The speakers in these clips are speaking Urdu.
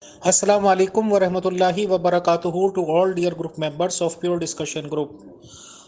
Assalamu alaikum wa rahmatullahi wa barakatuhu to all dear group members of Pure Discussion Group.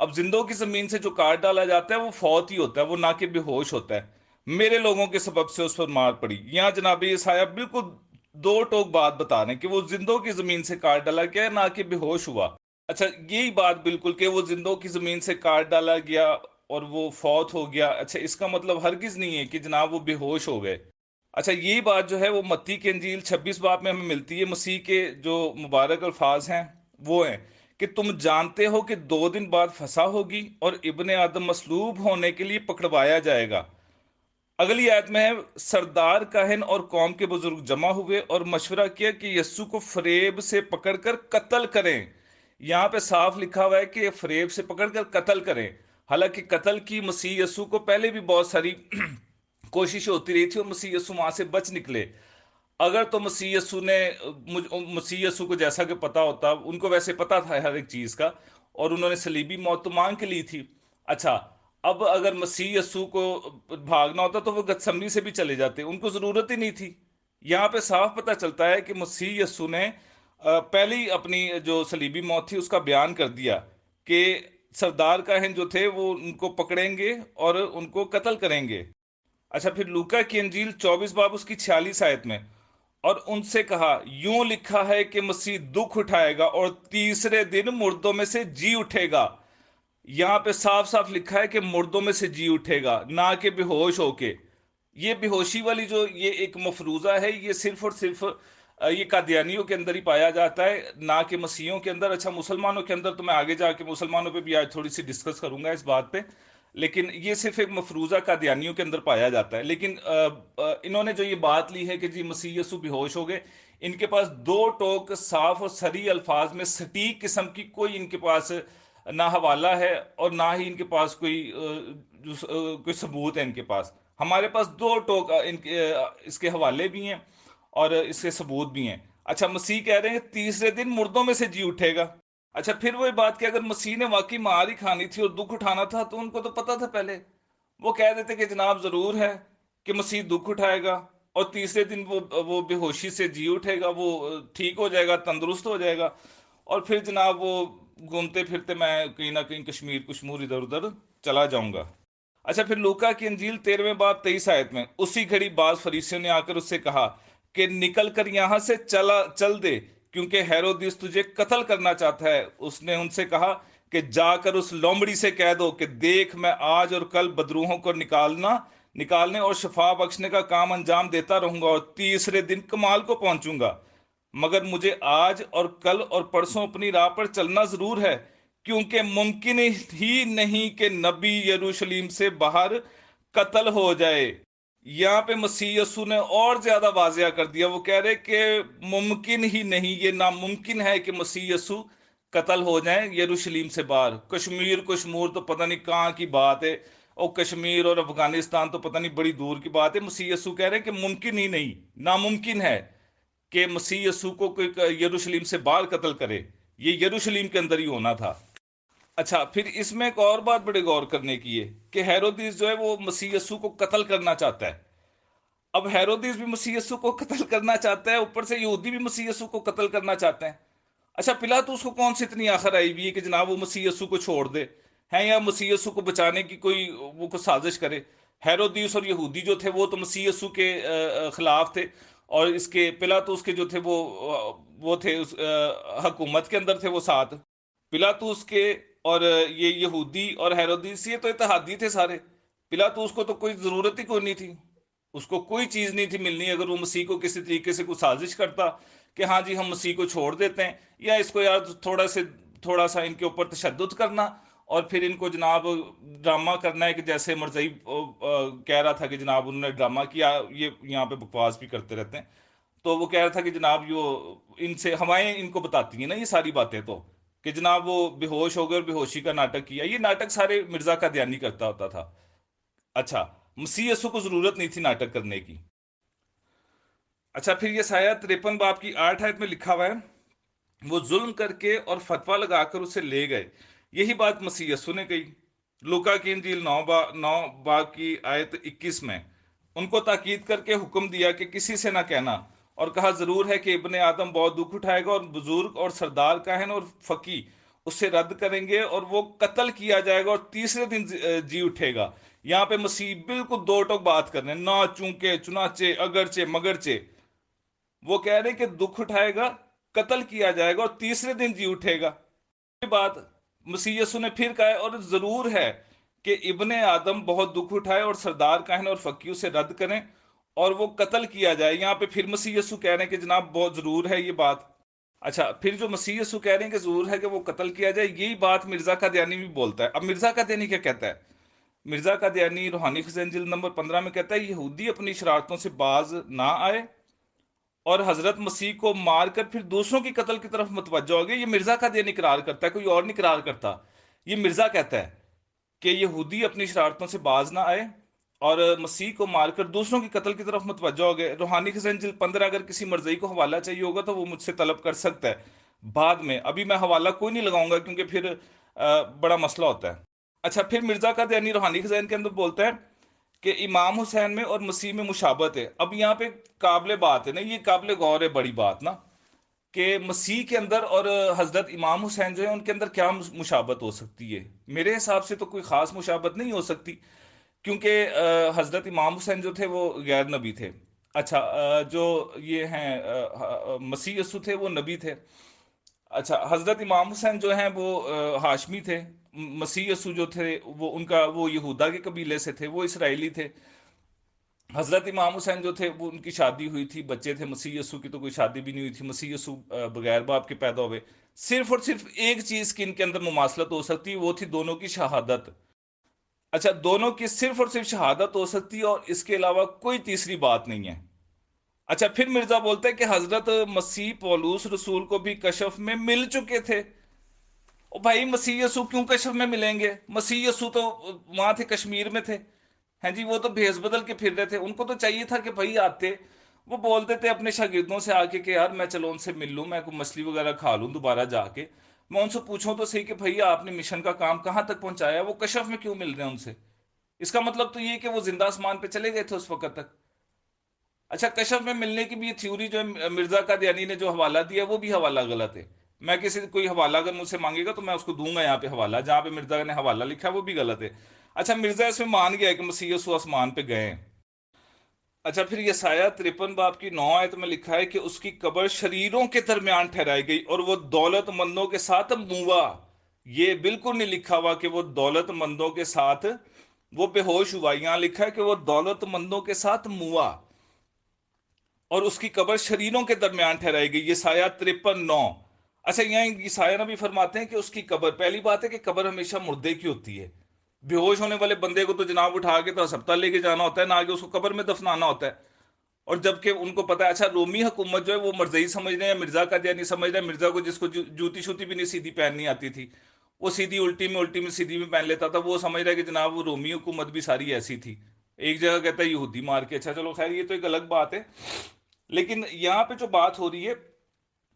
اب زندوں کی زمین سے جو کاٹ ڈالا جاتا ہے وہ فوت ہی ہوتا ہے، وہ نہ کہ بے ہوش ہوتا ہے۔ میرے لوگوں کے سبب سے اس پر مار پڑی۔ یہاں جناب یسایہ بالکل دو ٹوک بات بتا رہے ہیں کہ وہ زندوں کی زمین سے کاٹ ڈالا گیا نہ کہ بے ہوش ہوا۔ اچھا یہی بات بالکل کہ وہ زندوں کی زمین سے کاٹ ڈالا گیا اور وہ فوت ہو گیا، اچھا اس کا مطلب ہرگز نہیں ہے کہ جناب وہ بے ہوش ہو گئے۔ اچھا یہی بات جو ہے وہ متی کی انجیل 26 باب میں ہمیں ملتی ہے۔ مسیح کے جو مبارک الفاظ ہیں وہ ہیں کہ تم جانتے ہو کہ 2 دن بعد فسح ہوگی اور ابن آدم مصلوب ہونے کے لیے پکڑوایا جائے گا۔ اگلی آیت میں ہے سردار کاہن اور قوم کے بزرگ جمع ہوئے اور مشورہ کیا کہ یسوع کو فریب سے پکڑ کر قتل کریں۔ یہاں پہ صاف لکھا ہوا ہے کہ فریب سے پکڑ کر قتل کریں، حالانکہ قتل کی مسیح یسوع کو پہلے بھی بہت ساری کوشش ہوتی رہی تھی اور مسیح یسوع وہاں سے بچ نکلے۔ اگر تو مسیح یسوع نے مسیح یسوع کو جیسا کہ پتا ہوتا، ان کو ویسے پتا تھا ہر ایک چیز کا، اور انہوں نے صلیبی موت تو مانگ کے لی تھی۔ اچھا اب اگر مسیح یسوع کو بھاگنا ہوتا تو وہ گتسمنی سے بھی چلے جاتے، ان کو ضرورت ہی نہیں تھی۔ یہاں پہ صاف پتہ چلتا ہے کہ مسیح یسوع نے پہلی اپنی جو صلیبی موت تھی اس کا بیان کر دیا کہ سردار کاہن جو تھے وہ ان کو پکڑیں گے اور ان کو قتل کریں گے۔ اچھا پھر لوکا کی انجیل 24 باب اس کی 46 آیت میں، اور ان سے کہا یوں لکھا ہے کہ مسیح دکھ اٹھائے گا اور تیسرے دن مردوں میں سے جی اٹھے گا۔ یہاں پہ صاف صاف لکھا ہے کہ مردوں میں سے جی اٹھے گا، نہ کہ بے ہوش ہو کے۔ یہ بے ہوشی والی جو یہ ایک مفروضہ ہے، یہ صرف اور صرف یہ قادیانیوں کے اندر ہی پایا جاتا ہے، نہ کہ مسیحیوں کے اندر۔ اچھا مسلمانوں کے اندر تو میں آگے جا کے مسلمانوں پہ بھی آج تھوڑی سی ڈسکس کروں گا اس بات پہ، لیکن یہ صرف ایک مفروضہ قادیانیوں کے اندر پایا جاتا ہے۔ لیکن انہوں نے جو یہ بات لی ہے کہ جی مسیح یسوع بے ہوش ہو گئے، ان کے پاس دو ٹوک صاف اور صریح الفاظ میں سٹیک قسم کی کوئی ان کے پاس نہ حوالہ ہے اور نہ ہی ان کے پاس کوئی ثبوت ہے۔ ان کے پاس، ہمارے پاس دو ٹوک اس کے حوالے بھی ہیں اور اس کے ثبوت بھی ہیں۔ اچھا مسیح کہہ رہے ہیں تیسرے دن مردوں میں سے جی اٹھے گا۔ اچھا پھر وہی بات کہ اگر مسیح نے واقعی مار ہی کھانی تھی اور دکھ اٹھانا تھا تو ان کو تو پتا تھا پہلے، وہ کہہ دیتے کہ جناب ضرور ہے کہ مسیح دکھ اٹھائے گا اور تیسرے دن وہ بے ہوشی سے جی اٹھے گا، وہ ٹھیک ہو جائے گا، تندرست ہو جائے گا، اور پھر جناب وہ گھومتے پھرتے میں کہیں نہ کہیں کشمیر کشمور ادھر ادھر چلا جاؤں گا۔ اچھا پھر لوکا کی انجیل 13 باب 23 آیت میں، اسی گھڑی بعض فریسیوں نے آ کر اس سے کہا کہ نکل کر یہاں سے چل دے، کیونکہ ہیرودیس تجھے قتل کرنا چاہتا ہے۔ اس نے ان سے کہا کہ جا کر اس لومڑی سے کہہ دو کہ دیکھ میں آج اور کل بدروحوں کو نکالنے اور شفا بخشنے کا کام انجام دیتا رہوں گا، اور تیسرے دن کمال کو پہنچوں گا۔ مگر مجھے آج اور کل اور پرسوں اپنی راہ پر چلنا ضرور ہے، کیونکہ ممکن ہی نہیں کہ نبی یروشلم سے باہر قتل ہو جائے۔ یہاں پہ مسیح یسوع نے اور زیادہ واضح کر دیا، وہ کہہ رہے کہ ممکن ہی نہیں، یہ ناممکن ہے کہ مسیح یسوع قتل ہو جائیں یروشلم سے باہر۔ کشمیر تو پتہ نہیں کہاں کی بات ہے، اور کشمیر اور افغانستان تو پتہ نہیں بڑی دور کی بات ہے۔ مسیح یسوع کہہ رہے ہیں کہ ممکن ہی نہیں، ناممکن ہے کہ مسیح یسوع کو کوئی یروشلم سے باہر قتل کرے، یہ یروشلم کے اندر ہی ہونا تھا۔ اچھا پھر اس میں ایک اور بات بڑے غور کرنے کی ہے کہ ہیرودیس جو ہے وہ مسیح یسوع کو قتل کرنا چاہتا ہے۔ اب ہیرودیس بھی مسیح یسوع کو قتل کرنا چاہتا ہے، اوپر سے یہودی بھی مسیح یسوع کو قتل کرنا چاہتے ہیں۔ اچھا پلاطس کو کون سی اتنی آخر آئی ہوئی ہے کہ جناب وہ مسیح یسوع کو چھوڑ دے ہیں، یا مسیح یسوع کو بچانے کی کوئی سازش کرے؟ ہیرودیس اور یہودی جو تھے وہ تو مسیح یسوع کے خلاف تھے، اور اس کے پلاطس کے جو تھے وہ تھے حکومت کے اندر تھے، وہ ساتھ پلاطس کے، اور یہ یہودی اور ہیرودیس یہ تو اتحادی تھے سارے۔ پلاطس کو تو کوئی ضرورت ہی کوئی نہیں تھی، اس کو کوئی چیز نہیں تھی ملنی اگر وہ مسیح کو کسی طریقے سے کوئی سازش کرتا کہ ہاں جی ہم مسیح کو چھوڑ دیتے ہیں، یا اس کو یار تھوڑا سا ان کے اوپر تشدد کرنا اور پھر ان کو جناب ڈرامہ کرنا ہے کہ جیسے مرزائی کہہ رہا تھا کہ جناب انہوں نے ڈرامہ کیا، یہ یہاں پہ بکواس بھی کرتے رہتے ہیں، تو وہ کہہ رہا تھا کہ جناب ان سے ہوائیں ان کو بتاتی ہیں نا یہ ساری باتیں، تو کہ جناب وہ بے ہوش ہو گئے اور بے ہوشی کا ناٹک کیا، یہ ناٹک سارے مرزا کا دیانی کرتا ہوتا تھا۔ اچھا مسیح یسوع کو ضرورت نہیں تھی ناٹک کرنے کی۔ اچھا پھر یہ سایہ 53 باب کی 8 آیت میں لکھا ہوا ہے، وہ ظلم کر کے اور فتویٰ لگا کر اسے لے گئے۔ یہی بات مسیح یسوع نے کہی۔ لوکا کی انجیل 9 باب کی آیت 21 میں ان کو تاکید کر کے حکم دیا کہ کسی سے نہ کہنا، اور کہا ضرور ہے کہ ابن آدم بہت دکھ اٹھائے گا اور بزرگ اور سردار کاہن اور فقی اسے رد کریں گے اور وہ قتل کیا جائے گا اور تیسرے دن جی اٹھے گا۔ یہاں پہ مسیح بالکل دو ٹوک بات کر رہے ہیں، نہ چونکہ چنانچہ اگرچہ مگرچہ، وہ کہہ رہے ہیں کہ دکھ اٹھائے گا، قتل کیا جائے گا اور تیسرے دن جی اٹھے گا۔ یہ بات مسیح یسوع نے پھر کہا ہے، اور ضرور ہے کہ ابن آدم بہت دکھ اٹھائے اور سردار کاہن اور فقیوں سے رد کریں اور وہ قتل کیا جائے۔ یہاں پہ پھر مسیح یسوع کہہ رہے ہیں کہ جناب بہت ضرور ہے یہ بات۔ اچھا، پھر جو مسیح یسوع کہہ رہے ہیں کہ ضرور ہے کہ وہ قتل کیا جائے، یہی بات مرزا قادیانی بھی بولتا ہے۔ اب مرزا قادیانی کیا کہتا ہے؟ مرزا قادیانی روحانی خزائن جلد نمبر 15 میں کہتا ہے یہودی اپنی شرارتوں سے باز نہ آئے اور حضرت مسیح کو مار کر پھر دوسروں کی قتل کی طرف متوجہ ہو گئے۔ یہ مرزا قادیانی اقرار کرتا ہے، کوئی اور نہیں اقرار کرتا۔ یہ مرزا کہتا ہے کہ یہودی اپنی شرارتوں سے باز نہ آئے اور مسیح کو مار کر دوسروں کی قتل کی طرف متوجہ ہو گئے۔ روحانی خزائن جلد 15 اگر کسی مرزئی کو حوالہ چاہیے ہوگا تو وہ مجھ سے طلب کر سکتا ہے بعد میں، ابھی میں حوالہ کوئی نہیں لگاؤں گا کیونکہ پھر بڑا مسئلہ ہوتا ہے۔ اچھا، پھر مرزا قادیانی روحانی خزائن کے اندر بولتا ہے کہ امام حسین میں اور مسیح میں مشابہت ہے۔ اب یہاں پہ قابل بات ہے نا، یہ قابل غور ہے بڑی بات نا، کہ مسیح کے اندر اور حضرت امام حسین جو ہیں ان کے اندر کیا مشابہت ہو سکتی ہے؟ میرے حساب سے تو کوئی خاص مشابہت نہیں ہو سکتی، کیونکہ حضرت امام حسین جو تھے وہ غیر نبی تھے۔ اچھا، جو یہ ہیں مسیح یسوع تھے وہ نبی تھے۔ اچھا، حضرت امام حسین جو ہیں وہ ہاشمی تھے۔ مسیح یسوع جو تھے وہ یہودا کے قبیلے سے تھے، وہ اسرائیلی تھے۔ حضرت امام حسین جو تھے وہ ان کی شادی ہوئی تھی، بچے تھے۔ مسیح یسوع کی تو کوئی شادی بھی نہیں ہوئی تھی، مسیح یسوع بغیر باپ کے پیدا ہوئے۔ صرف اور صرف ایک چیز کی ان کے اندر مماثلت ہو سکتی، وہ تھی دونوں کی شہادت۔ اچھا، دونوں کی صرف اور صرف شہادت ہو سکتی ہے اور اس کے علاوہ کوئی تیسری بات نہیں ہے۔ اچھا، پھر مرزا بولتا ہے کہ حضرت مسیح پولوس رسول کو بھی کشف میں مل چکے تھے۔ او بھائی، مسیح یسوع کیوں کشف میں ملیں گے؟ مسیح یسوع تو وہاں تھے، کشمیر میں تھے، ہیں جی، وہ تو بھیس بدل کے پھر رہے تھے۔ ان کو تو چاہیے تھا کہ بھائی آتے، وہ بول دیتے اپنے شاگردوں سے آ کے کہ یار میں چلو ان سے مل لوں، میں کوئی مچھلی وغیرہ کھا لوں دوبارہ جا کے، میں ان سے پوچھوں تو صحیح کہ بھائی آپ نے مشن کا کام کہاں تک پہنچایا، وہ کشف میں کیوں مل رہے ہیں ان سے؟ اس کا مطلب تو یہ کہ وہ زندہ آسمان پہ چلے گئے تھے اس وقت تک۔ اچھا، کشف میں ملنے کی بھی یہ تھیوری جو ہے مرزا قادیانی نے جو حوالہ دیا وہ بھی حوالہ غلط ہے۔ میں کسی کوئی حوالہ اگر مجھ سے مانگے گا تو میں اس کو دوں گا یہاں پہ حوالہ، جہاں پہ مرزا نے حوالہ لکھا ہے وہ بھی غلط ہے۔ اچھا، مرزا اس میں مان گیا ہے کہ مسیح یسوع آسمان پہ گئے ہیں۔ اچھا، پھر یسایہ 53 باب کی 9 آیت میں لکھا ہے کہ اس کی قبر شریروں کے درمیان ٹھہرائی گئی اور وہ دولت مندوں کے ساتھ موا۔ یہ بالکل نہیں لکھا ہوا کہ وہ دولت مندوں کے ساتھ وہ بے ہوش ہوا، یہاں لکھا ہے کہ وہ دولت مندوں کے ساتھ موا اور اس کی قبر شریروں کے درمیان ٹھہرائی گئی، یسایہ 53:9۔ اچھا، یہاں یسایہ نبی فرماتے ہیں کہ اس کی قبر، پہلی بات ہے کہ قبر ہمیشہ مردے کی ہوتی ہے۔ بے ہوش ہونے والے بندے کو تو جناب اٹھا کے تو ہسپتال لے کے جانا ہوتا ہے، نہ کہ اس کو قبر میں دفنانا ہوتا ہے۔ اور جبکہ ان کو پتا ہے، اچھا رومی حکومت جو ہے وہ مرزئی سمجھ رہے ہیں، مرزا قادیانی سمجھ رہے ہیں، مرزا کو جس کو جوتی شوتی بھی نہیں سیدھی پہننی آتی تھی، وہ سیدھی الٹی میں سیدھی میں پہن لیتا تھا، وہ سمجھ رہا ہے کہ جناب وہ رومی حکومت بھی ساری ایسی تھی۔ ایک جگہ کہتا ہے یہودی مار کے، اچھا چلو خیر یہ تو ایک الگ بات ہے، لیکن یہاں پہ جو بات ہو رہی ہے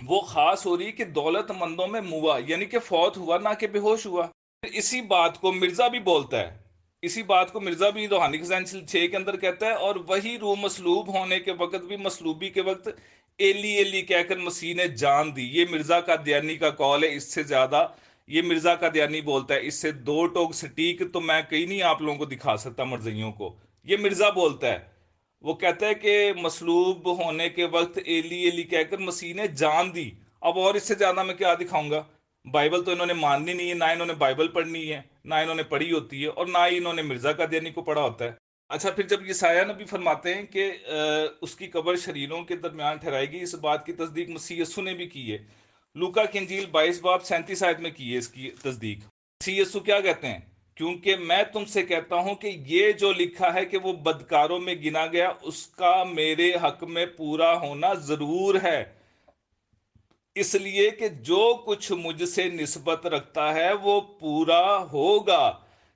وہ خاص ہو رہی ہے کہ دولت مندوں میں موا، یعنی کہ فوت ہوا، نہ کہ بے ہوش ہوا۔ اسی بات کو مرزا بھی بولتا ہے، اسی بات کو مرزا بھی روحانی خزائن 6 کے اندر کہتا ہے، اور وہی روح مصلوب ہونے کے وقت بھی مصلوبی کے وقت ایلی ایلی کہہ کر مسیح نے جان دی۔ یہ مرزا قادیانی کا قول ہے، اس سے زیادہ یہ مرزا قادیانی بولتا ہے، اس سے دو ٹوک سٹیک تو میں کہیں نہیں آپ لوگوں کو دکھا سکتا مرزائیوں کو، یہ مرزا بولتا ہے۔ وہ کہتا ہے کہ مصلوب ہونے کے وقت ایلی ایلی کہہ کر مسیح نے جان دی۔ اب اور اس سے زیادہ میں کیا دکھاؤں گا؟ بائبل تو انہوں نے ماننی نہیں ہے، نہ انہوں نے بائبل پڑھنی ہے، نہ انہوں نے پڑھی ہوتی ہے، اور نہ ہی انہوں نے مرزا قادیانی کو پڑھا ہوتا ہے۔ اچھا، پھر جب یسایہ نبی فرماتے ہیں کہ اس کی قبر شریروں کے درمیان ٹھہرائی گئی، اس بات کی تصدیق مسیح یسوع نے بھی کی ہے۔ لوکا کی انجیل 22 باب 37 آیت میں کی ہے اس کی تصدیق۔ مسیح یسوع کیا کہتے ہیں؟ کیونکہ میں تم سے کہتا ہوں کہ یہ جو لکھا ہے کہ وہ بدکاروں میں گنا گیا، اس کا میرے حق میں پورا ہونا ضرور ہے، اس لیے کہ جو کچھ مجھ سے نسبت رکھتا ہے وہ پورا ہوگا۔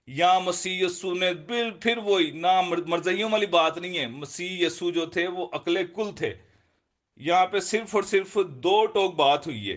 یا مسیح یسوع نے پھر وہی نہ مرزائیوں والی بات نہیں ہے، مسیح یسوع جو تھے وہ عقل کل تھے۔ یہاں پہ صرف اور صرف دو ٹوک بات ہوئی ہے۔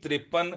53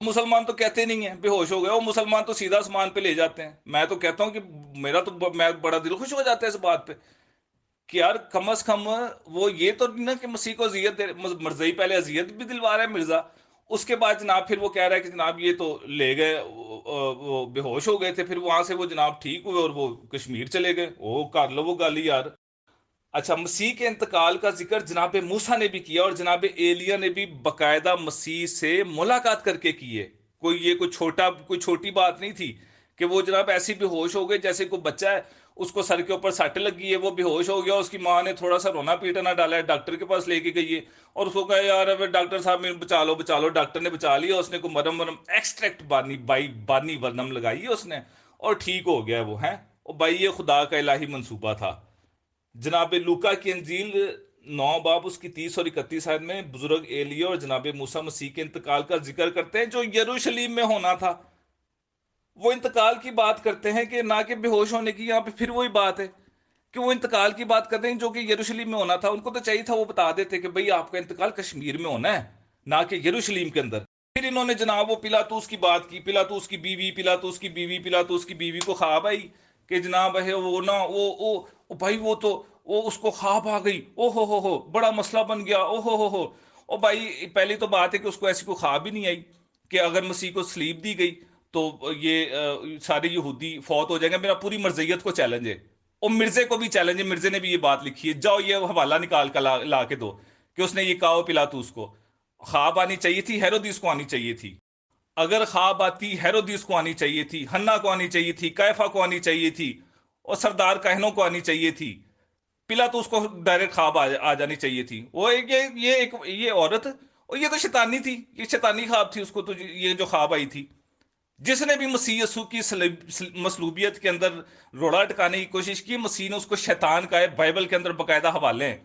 مسلمان تو کہتے نہیں ہیں بے ہوش ہو گئے، وہ مسلمان تو سیدھا آسمان پہ لے جاتے ہیں. میں تو کہتا ہوں کہ میں بڑا دل خوش ہو جاتا ہے اس بات پہ کہ یار کم از کم وہ یہ تو نہیں نا کہ مسیح کو اذیت مرزائی پہلے اذیت بھی دلوا رہا ہے مرزا، اس کے بعد جناب پھر وہ کہہ رہا ہے کہ جناب یہ تو لے گئے، وہ بے ہوش ہو گئے تھے، پھر وہاں سے وہ جناب ٹھیک ہوئے اور وہ کشمیر چلے گئے. وہ کر لو وہ گالی یار. اچھا، مسیح کے انتقال کا ذکر جناب موسیٰ نے بھی کیا اور جناب ایلیا نے بھی باقاعدہ مسیح سے ملاقات کر کے کی ہے. کوئی چھوٹی بات نہیں تھی کہ وہ جناب ایسی بے ہوش ہو گئے جیسے کوئی بچہ ہے اس کو سر کے اوپر سٹ لگی ہے، وہ بے ہوش ہو گیا، اس کی ماں نے تھوڑا سا رونا پیٹنا ڈالا ہے، ڈاکٹر کے پاس لے کے گئی ہے اور اس کو کہا یار اب ڈاکٹر صاحب میں بچا لو بچا لو. ڈاکٹر نے بچا لیا، اس نے کوئی مرم ورم ایکسٹریکٹ بانی ورنم لگائی ہے اس نے اور ٹھیک ہو گیا وہ ہیں. اور بھائی یہ خدا کا الہی منصوبہ تھا. جناب لوکا کی انجیل 9 باب اس کی 30 اور 31 آیت میں بزرگ ایلیا اور جناب موسیٰ مسیح کے انتقال کا ذکر کرتے ہیں جو یروشلیم میں ہونا تھا. وہ انتقال کی بات کرتے ہیں کہ نہ کہ بے ہوش ہونے کی، یہاں پہ پھر وہی بات ہے کہ وہ انتقال کی بات کرتے ہیں جو کہ یروشلیم میں ہونا تھا. ان کو تو چاہیے تھا وہ بتا دیتے کہ بھئی آپ کا انتقال کشمیر میں ہونا ہے نہ کہ یروشلیم کے اندر. پھر انہوں نے جناب وہ پلاطوس کی بات کی، پلاطوس کی بیوی کو خواب آئی کہ جناب ہے وہ نا وہ بھائی وہ تو وہ اس کو خواب آ گئی، او ہو بڑا مسئلہ بن گیا، او ہو. اور بھائی پہلی تو بات ہے کہ اس کو ایسی کوئی خواب ہی نہیں آئی کہ اگر مسیح کو سلیب دی گئی تو یہ سارے یہودی فوت ہو جائیں گے. میرا پوری مرزیت کو چیلنج ہے اور مرزے کو بھی چیلنج ہے. مرزے نے بھی یہ بات لکھی ہے، جاؤ یہ حوالہ نکال کر لا کے دو کہ اس نے یہ کہا پلاطوس کو. خواب آنی چاہیے تھی، ہیرودیس کو آنی چاہیے تھی. اگر خواب آتی ہیرودیس کو آنی چاہیے تھی، ہنا کو آنی چاہیے تھی، کیفا کو آنی چاہیے تھی اور سردار کاہنوں کو آنی چاہیے تھی. پلاطوس کو ڈائریکٹ خواب آ جانی چاہیے تھی. وہ یہ عورت اور یہ تو شیطانی تھی، یہ شیطانی خواب تھی. اس کو تو یہ جو خواب آئی تھی، جس نے بھی مسیح یسوع کی مصلوبیت کے اندر روڑا ٹکانے کی کوشش کی، مسیح نے اس کو شیطان کا ہے. بائبل کے اندر باقاعدہ حوالے ہیں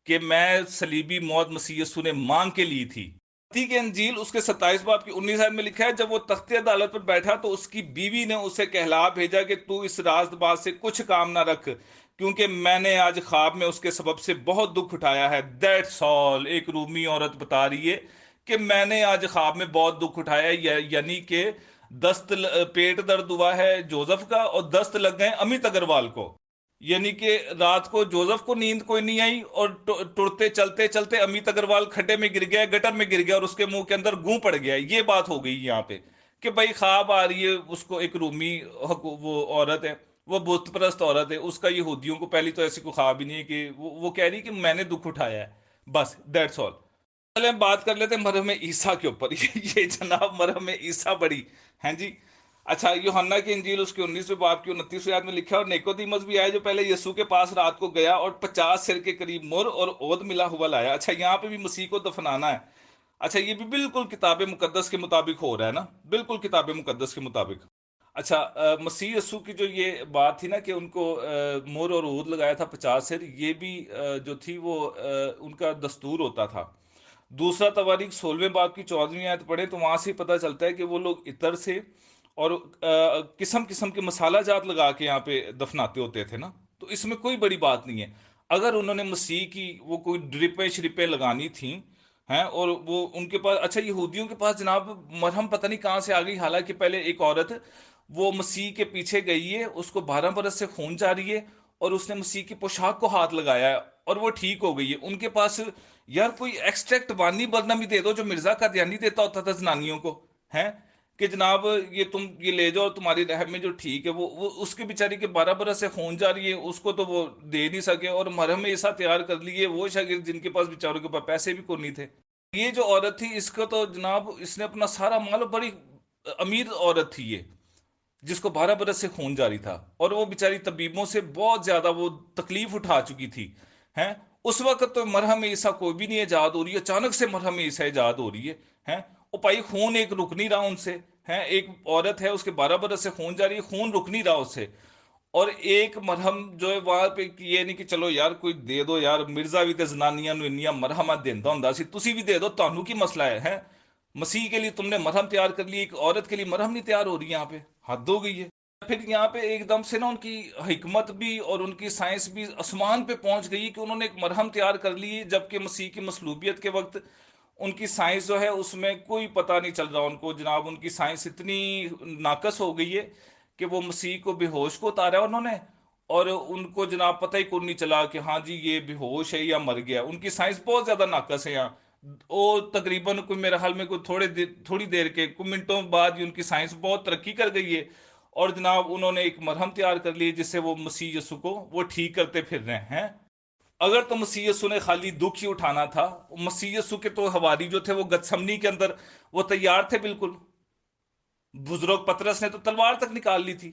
کہ میں صلیبی موت مسیح یسوع نے مانگ کے لی تھی. متی کی انجیل اس کے 27 باب کی 19 آیت میں لکھا ہے جب وہ تخت عدالت پر بیٹھا تو اس کی بیوی نے اسے کہلا بھیجا کہ تو اس راست باز سے کچھ کام نہ رکھ کیونکہ میں نے آج خواب میں اس کے سبب سے بہت دکھ اٹھایا ہے. That's all. ایک رومی عورت بتا رہی ہے کہ میں نے آج خواب میں بہت دکھ اٹھایا ہے، یعنی کہ پیٹ درد ہوا ہے جوزف کا اور دست لگ گئے امیت اگروال کو. یعنی کہ رات کو جوزف کو نیند کوئی نہیں آئی اور ٹرتے چلتے چلتے امیت اگروال کھڈے میں گر گیا، گٹر میں گر گیا اور اس کے منہ کے اندر گوں پڑ گیا. یہ بات ہو گئی یہاں پہ کہ بھائی خواب آ رہی ہے اس کو. ایک رومی وہ عورت ہے، وہ بت پرست عورت ہے، اس کا یہودیوں کو پہلی تو ایسی کوئی خواب ہی نہیں ہے کہ وہ کہہ رہی کہ میں نے دکھ اٹھایا ہے. بس دیٹس آل. چلیں ہم بات کر لیتے ہیں مرہم عیسیٰ کے اوپر. یہ جناب مرہم عیسیٰ بڑی ہیں جی. اچھا، یوحنا کی انجیل اس کے 19 باب کی 29 آیت میں لکھا ہے اور نیکودیمس بھی آیا جو پہلے یسوع کے پاس رات کو گیا اور 50 سر کے قریب مر اور عود ملا ہوا لایا. اچھا، یہاں پہ بھی مسیح کو دفنانا ہے. اچھا، یہ بھی بالکل کتاب مقدس کے مطابق ہو رہا ہے نا، بالکل کتاب مقدس کے مطابق. اچھا، مسیح یسوع کی جو یہ بات تھی نا کہ ان کو مر اور عود لگایا تھا 50 سر، یہ بھی جو تھی وہ ان کا دستور ہوتا تھا. دوسرا تواریخ 16 باب کی 14ویں آیت پڑھیں تو وہاں سے پتہ چلتا ہے کہ وہ لوگ عطر سے اور قسم قسم کے مسالہ جات لگا کے یہاں پہ دفناتے ہوتے تھے نا. تو اس میں کوئی بڑی بات نہیں ہے. اگر انہوں نے مسیح کی وہ کوئی ڈرپیں شرپیں لگانی تھیں ہیں اور وہ ان کے پاس، اچھا یہودیوں کے پاس جناب مرہم پتہ نہیں کہاں سے آ گئی. حالانکہ پہلے ایک عورت وہ مسیح کے پیچھے گئی ہے، اس کو 12 برس سے خون جاری ہے اور اس نے مسیح کی پوشاک کو ہاتھ لگایا ہے اور وہ ٹھیک ہو گئی ہے. ان کے پاس یار کوئی ایکسٹریکٹ بانی برنم ہی دے دو جو مرزا کا دھیانی دیتا ہوتا تھا زنانیوں کو، ہیں کہ جناب یہ تم یہ لے جاؤ تمہاری رحم میں جو ٹھیک ہے. وہ اس کے بیچاری کے 12 برس سے خون جاری ہے، اس کو تو وہ دے نہیں سکے اور مرہم ایسا تیار کر لیے وہ شاگرد جن کے پاس بیچاروں کے پاس پیسے بھی کوئی نہیں تھے. یہ جو عورت تھی اس کو تو جناب اس نے اپنا سارا مال، بڑی امیر عورت تھی یہ، جس کو 12 برس سے خون جاری تھا اور وہ بیچاری طبیبوں سے بہت زیادہ وہ تکلیف اٹھا چکی تھی ہیں. اس وقت تو مرہم عیسیٰ کوئی بھی نہیں ایجاد ہو رہی ہے، اچانک سے مرہم عیسیٰ ایجاد ہو رہی ہے ہیں. وہ پائی خون ایک رک نہیں رہا ان سے ہیں. ایک عورت ہے اس کے 12 برس سے خون جاری ہے، خون رک نہیں رہا اس سے. اور ایک مرہم جو ہے وہاں پہ یہ نہیں کہ چلو یار کوئی دے دو یار، مرزا بھی تے زنانیاں نو انیاں مرہمات دیندا ہوندا سی، تسی بھی دے دو، تانوں کی مسئلہ ہے ہیں. مسیح کے لیے تم نے مرہم تیار کر لی، ایک عورت کے لیے مرہم نہیں تیار ہو رہی یہاں پہ، حد ہو گئی ہے. پھر یہاں پہ ایک دم سے نا ان کی حکمت بھی اور ان کی سائنس بھی آسمان پہ پہنچ گئی کہ انہوں نے ایک مرہم تیار کر لی جبکہ مسیح کی مصلوبیت کے وقت ان کی سائنس جو ہے اس میں کوئی پتہ نہیں چل رہا ان کو جناب، ان کی سائنس اتنی ناقص ہو گئی ہے کہ وہ مسیح کو بے ہوش کو اتارا انہوں نے، اور ان کو جناب پتہ ہی کون نہیں چلا کہ ہاں جی یہ بے ہوش ہے یا مر گیا۔ ان کی سائنس بہت زیادہ ناقص ہے یہاں، وہ تقریباً کوئی میرے حال میں کوئی تھوڑی دیر کے کچھ منٹوں بعد ہی ان کی سائنس بہت ترقی کر گئی ہے، اور جناب انہوں نے ایک مرہم تیار کر لی جس سے وہ مسیح یسوع کو وہ ٹھیک کرتے پھر رہے ہیں۔ اگر تو مسیح یسوع نے خالی دکھ ہی اٹھانا تھا، مسیح یسوع کے تو حواری جو تھے وہ گتسمنی کے اندر وہ تیار تھے بالکل، بزرگ پترس نے تو تلوار تک نکال لی تھی،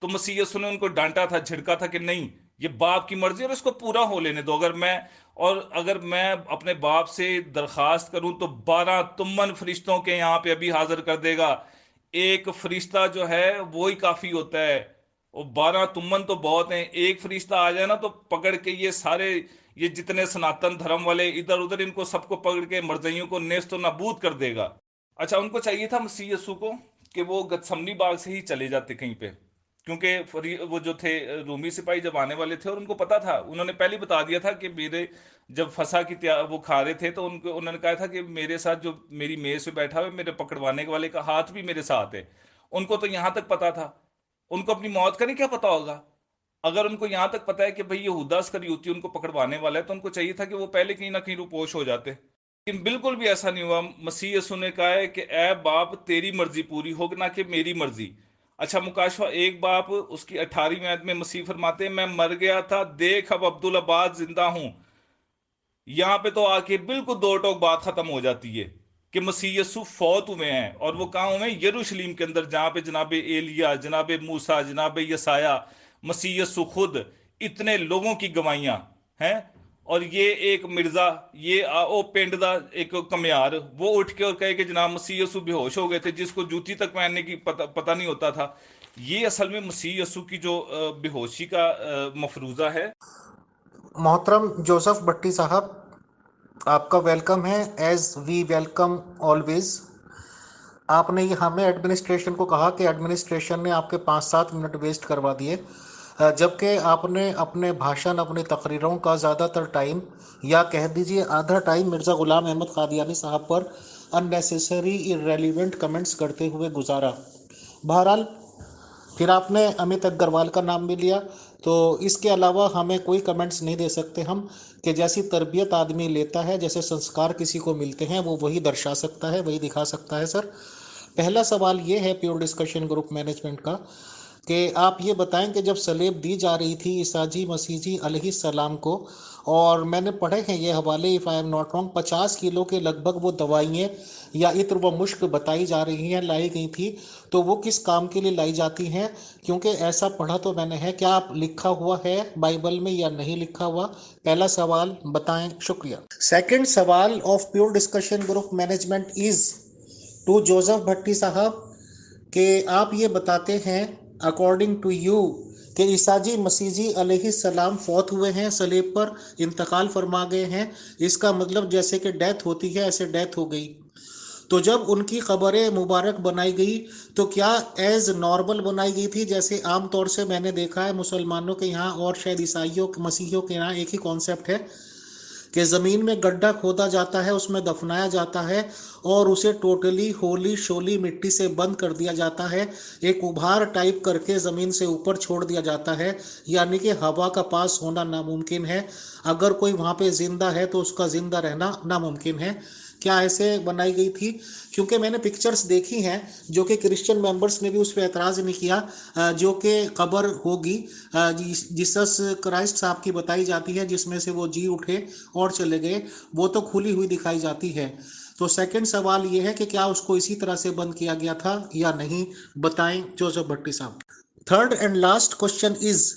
تو مسیح یسوع نے ان کو ڈانٹا تھا، جھڑکا تھا کہ نہیں، یہ باپ کی مرضی اور اس کو پورا ہو لینے دو، اگر میں اپنے باپ سے درخواست کروں تو 12 تمن فرشتوں کے یہاں پہ ابھی حاضر کر دے گا، ایک فرشتہ جو ہے وہی کافی ہوتا ہے، وہ 12 تمن تو بہت ہیں، ایک فرشتہ آ جائے نا تو پکڑ کے یہ سارے، یہ جتنے سناتن دھرم والے ادھر ادھر، ان کو سب کو پکڑ کے مرزیوں کو نیست و نابود کر دے گا۔ اچھا، ان کو چاہیے تھا مسیح یسوع کو کہ وہ گتسمنی باغ سے ہی چلے جاتے کہیں پہ، کیونکہ وہ جو تھے رومی سپاہی جب آنے والے تھے، اور ان کو پتا تھا، انہوں نے پہلے بتا دیا تھا کہ میرے جب فسا کی وہ کھا رہے تھے تو انہوں نے کہا تھا کہ میرے ساتھ جو میری میز پہ بیٹھا ہوا ہے، میرے پکڑوانے والے کا ہاتھ بھی میرے ساتھ ہے۔ ان کو تو یہاں تک پتا تھا، ان کو اپنی موت کا نہیں کیا پتا ہوگا؟ اگر ان کو یہاں تک پتا ہے کہ بھئی یہودا اسکریوطی ان کو پکڑوانے والا ہے، تو ان کو چاہیے تھا کہ وہ پہلے کہیں نہ کہیں روپوش ہو جاتے، لیکن بالکل بھی ایسا نہیں ہوا۔ مسیح یسوع نے کہا ہے کہ اے باپ تیری مرضی پوری ہو نہ کہ میری مرضی۔ اچھا، مکاشفہ 1 باب اس کی 18ویں آیت میں مسیح فرماتے ہیں میں مر گیا تھا، دیکھ اب عبدالآباد زندہ ہوں۔ یہاں پہ تو آ کے بالکل دو ٹوک بات ختم ہو جاتی ہے کہ مسیح یسوع فوت ہوئے ہیں، اور وہ کہاں ہوئے ہیں؟ یروشلیم کے اندر، جہاں پہ جناب ایلیا، جناب موسیٰ، جناب یسایہ، مسیح یسوع خود، اتنے لوگوں کی گواہیاں ہیں، اور یہ ایک مرزا، یہ او پنڈ دا ایک کمیار، وہ اٹھ کے اور کہے کہ جناب مسیح یسوع بے ہوش ہو گئے تھے، جس کو جوتی تک پہننے کی پتہ نہیں ہوتا تھا۔ یہ اصل میں مسیح یسوع کی جو بے ہوشی کا مفروضہ ہے۔ محترم جوزف بھٹی صاحب، آپ کا ویلکم ہے، ایز وی ویلکم آلویز۔ آپ نے یہ ہمیں ایڈمنسٹریشن کو کہا کہ ایڈمنسٹریشن نے آپ کے 5-7 منٹ ویسٹ کروا دیے، جبکہ آپ نے اپنے بھاشن، اپنی تقریروں کا زیادہ تر ٹائم، یا کہہ دیجئے آدھا ٹائم، مرزا غلام احمد قادیانی صاحب پر اننیسیسری irrelevant کمنٹس کرتے ہوئے گزارا۔ بہرحال پھر آپ نے امت اگروال کا نام بھی لیا، تو اس کے علاوہ ہمیں کوئی کمنٹس نہیں دے سکتے ہم، کہ جیسی تربیت آدمی لیتا ہے، جیسے سنسکار کسی کو ملتے ہیں، وہ وہی درشا سکتا ہے، وہی دکھا سکتا ہے۔ سر، پہلا سوال یہ ہے پیور ڈسکشن گروپ مینجمنٹ کا، کہ آپ یہ بتائیں کہ جب سلیب دی جا رہی تھی عیسیٰ جی مسیح جی علیہ السلام کو، اور میں نے پڑھے ہیں یہ حوالے، if I am not wrong, 50 کلو کے لگ بھگ وہ دوائیں یا عطر و مشک بتائی جا رہی ہیں، لائی گئی تھی، تو وہ کس کام کے لیے لائی جاتی ہیں؟ کیونکہ ایسا پڑھا تو میں نے ہے، کیا آپ لکھا ہوا ہے بائبل میں یا نہیں لکھا ہوا؟ پہلا سوال بتائیں، شکریہ۔ سیکنڈ سوال of pure discussion group management is to Joseph Bhatti صاحب، کہ آپ یہ بتاتے ہیں اکارڈنگ ٹو یو کہ عیسیٰ جی مسیح جی علیہ السلام فوت ہوئے ہیں، صلیب پر انتقال فرما گئے ہیں، اس کا مطلب جیسے کہ ڈیتھ ہوتی ہے ایسے ڈیتھ ہو گئی، تو جب ان کی قبر مبارک بنائی گئی تو کیا ایز نارمل بنائی گئی تھی؟ جیسے عام طور سے میں نے دیکھا ہے مسلمانوں کے یہاں، اور شاید عیسائیوں مسیحیوں کے یہاں ایک ہی کانسیپٹ ہے کہ زمین میں گڈھا کھودا جاتا ہے، اس میں دفنایا جاتا ہے، اور اسے ٹوٹلی ہولی شولی مٹی سے بند کر دیا جاتا ہے، ایک ابھار ٹائپ کر کے زمین سے اوپر چھوڑ دیا جاتا ہے، یعنی کہ ہوا کا پاس ہونا ناممکن ہے، اگر کوئی وہاں پہ زندہ ہے تو اس کا زندہ رہنا ناممکن ہے۔ کیا ایسے بنائی گئی تھی؟ کیونکہ میں نے پکچرز دیکھی ہیں جو کہ کرسچن ممبرز نے بھی اس پہ اعتراض نہیں کیا، جو کہ قبر ہوگی جیسس کرائسٹ صاحب کی بتائی جاتی ہے، جس میں سے وہ جی اٹھے اور چلے گئے، وہ تو کھلی ہوئی دکھائی جاتی ہے۔ تو سیکنڈ سوال یہ ہے کہ کیا اس کو اسی طرح سے بند کیا گیا تھا یا نہیں؟ بتائیں جوزف بھٹی صاحب۔ Third and last question is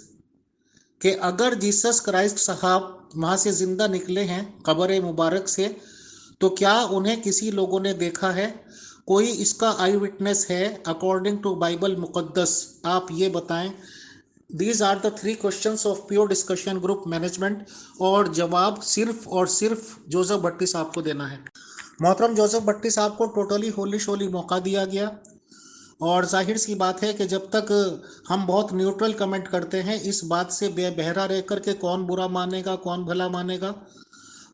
کہ اگر جیسس کرائسٹ صاحب وہاں سے زندہ نکلے ہیں قبر مبارک سے، تو کیا انہیں کسی لوگوں نے دیکھا ہے؟ کوئی اس کا آئی وٹنس ہے اکارڈنگ ٹو بائبل مقدس؟ آپ یہ بتائیں۔ These are the 3 questions of pure discussion group management, اور جواب صرف اور صرف جوزف بھٹی صاحب کو دینا ہے۔ محترم جوزف بھٹی صاحب کو ٹوٹلی ہولی شولی موقع دیا گیا، اور ظاہر سی بات ہے کہ جب تک ہم بہت نیوٹرل کمنٹ کرتے ہیں اس بات سے بے بہرا رہ کر کے کون برا مانے گا کون بھلا مانے گا،